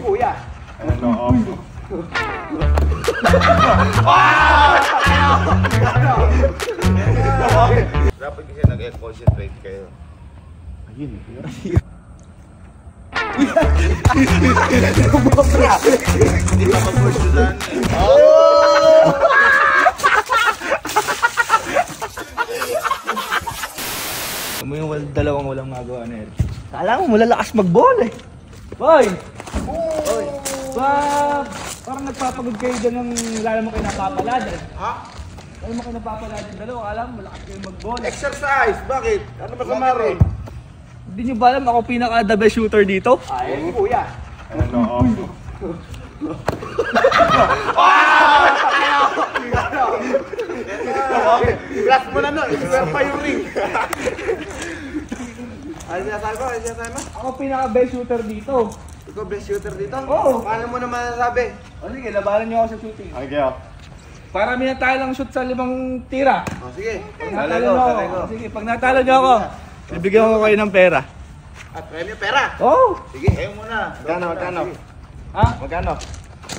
kuya. Ano? Dapat kasi nag-concentrate kayo. Ayun. Hindi pa mag-pursue Ano yung dalawang walang magawa na Eric? Kala mo malalakas mag-ball eh. Boy! Boy! Parang nagpapagod kayo dyan ng lalo mo kayo napapalad eh. Ha? Lalo mo kayo napapalad yung dalawa. Kala mo malakas kayo mag-ball eh. Exercise! Bakit? Ano masama ron? Hindi nyo ba alam ako pinaka the best shooter dito? Ay, kuya. Ano? Last mo na no, expert pa yung ring. Ano sinasabi mo? Ano sinasabi mo? Ako pinaka best shooter dito. Ikaw best shooter dito? Oo. Paano mo naman nasabi? O sige, labanan nyo ako sa shooting. Okay, oh. Para may natalo lang shoot sa 5 tira. O sige. Pag natalo nyo ako. Sige, pag natalo nyo ako, bibigyan ko kayo ng pera. At premyo pera. Oh! Sige, kayo muna. Magkano? Ha? Magkano?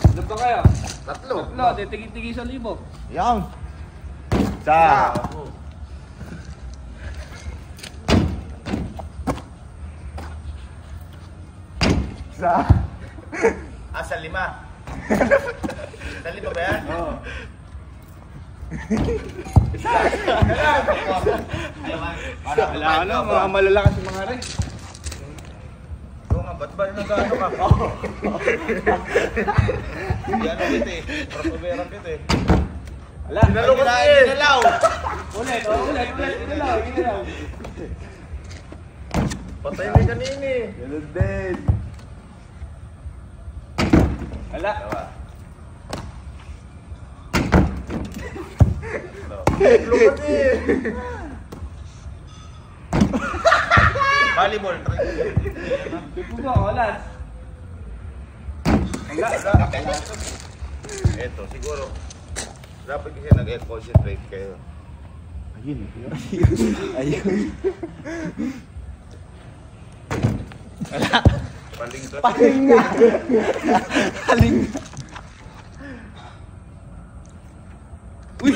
Ano ba kayo? Tatlo. No, tigi-tigi sa 1,000. Yang. Sa. Sa. Sa 5. Sa 5 ba yan? Oo. Wala na, mga malalakas yung mga rin. Oo nga, ba't ba nag-ano ka? Yan ang kita eh. Protoberang kita eh. Wala. Nalukot eh! Ginalaw! Ulit. Ginalaw. Patay na kanini. Ganun din. Wala. Lukot eh! Volleyball. Pipugo, wala. Eto, siguro. Dapat kasi nag-concentrate kayo. Ayun. Paling to. Paling nga. Uy!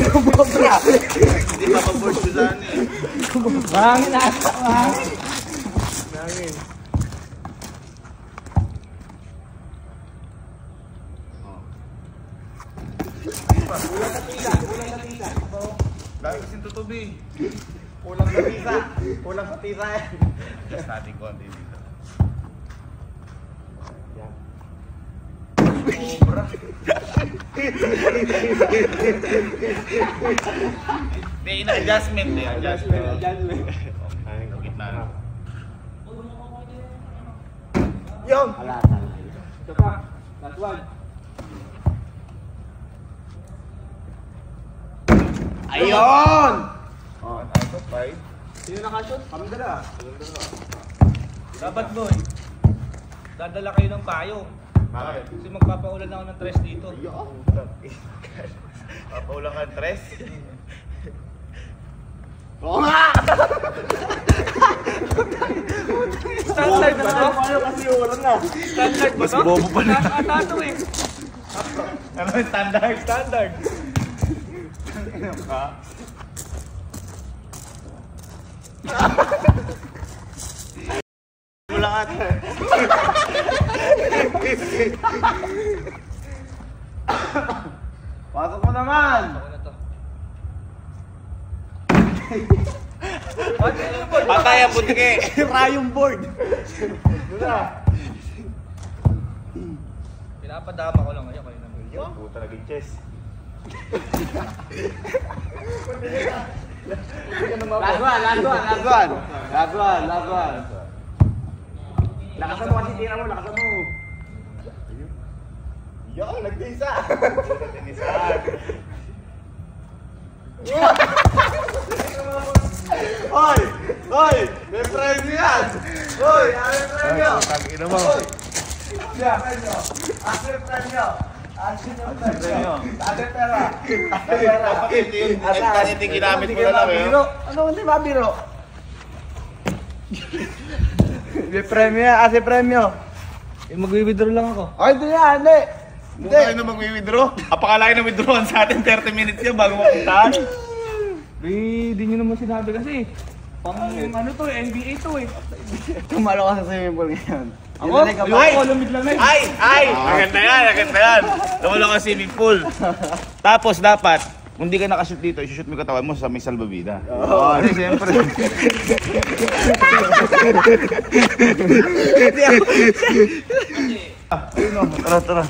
Kumobra! Hindi pa pa-pursuean eh. Mahangin ata, mahangin. Nangin. Kulang na tila. Lagi kasing tutubi. Kulang sa tisa. Kulang sa tisa eh. Just natin konti dito. Cobra. Hindi, ina-adjustment eh. Adjustment. Ay, gitna na. Yun! Ito pa. Last one. Ayun! Oh, out of 5. Sino nakashoot? Kami dala. Dapat boy. Dadala kayo ng payong. Bakit? Kasi magpapaulan ako ng tres dito. Papaulang ka 3. Oo nga! Standard ba ito? Paano kasi ulan na? Standard ba ito? Mas bobo pa na. Nakakatato eh. Ano yung standard? Standard. Ulang at. Pasok mo naman! Ako na to. Patay ang putike. Rayong board! Pinapadama ko lang ngayon kayo ng video. Puta naging chess. Last one! Lakasan mo kasi tira mo, lakasan mo! Yo, nagtisa. Puta tinisan. Hoy! Hoy! May premyo yan! Hoy! May premyo! Tangina mo. Asir premyo! Asir pera! Dapat hindi ginamit mo na lang eh. Ano hindi mabiro? May premyo yan! Asir premyo! Mag-withdraw lang ako. Ay, hindi yan, hindi. Mukha kayo na mag-withdraw. Apakalain na withdrawan sa atin 30 minutes yan bago mapuntahan. Di nyo naman sinabi kasi. Pang ano to eh, NBA to eh. Tumalo ka sa swimming pool ngayon. Ako? Ako, lumid-lamig. Ay! Maganda yan. Tumulong ka sa swimming pool. Tapos dapat, kung di ka nakashoot dito, isushoot mo yung katawan mo sa may salbabida. Oo, hindi, siyempre. Ayun o, tara.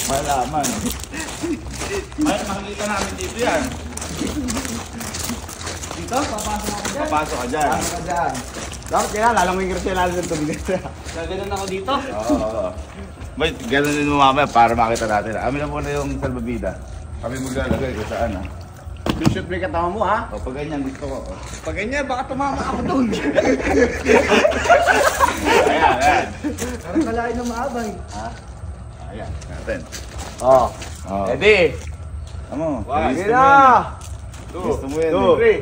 Malaman. Ay, makikita namin dito yan. Dito, papasok ako dyan. Papasok ka dyan. Ano ka dyan? Dapat kaya, lalamig ka rin siya lalo ng tubig. Gaganon ako dito. Oo. Wait, gano'n din mo mamaya para makita natin. Amin na muna yung salbabida. Kami maglalagay kung saan ha. Shoot mo yung katawan mo, ha? O, pag ganyan gusto ko. O. Pag ganyan, baka tumama ako doon. Ayan. Parang kalain na maabay. Ayan, natin. Oo. Oh. Ready? Ano? One, Gusto sige mo na! yan eh. Gusto mo yan eh. Three.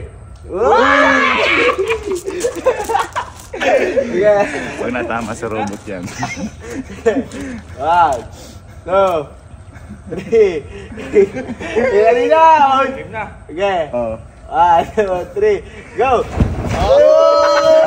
Sige. Pag natama sa robot yan. 1, 2, 3. Ilan na? Game na. Okay. Oo. 1, 2, 3. Go! Oh!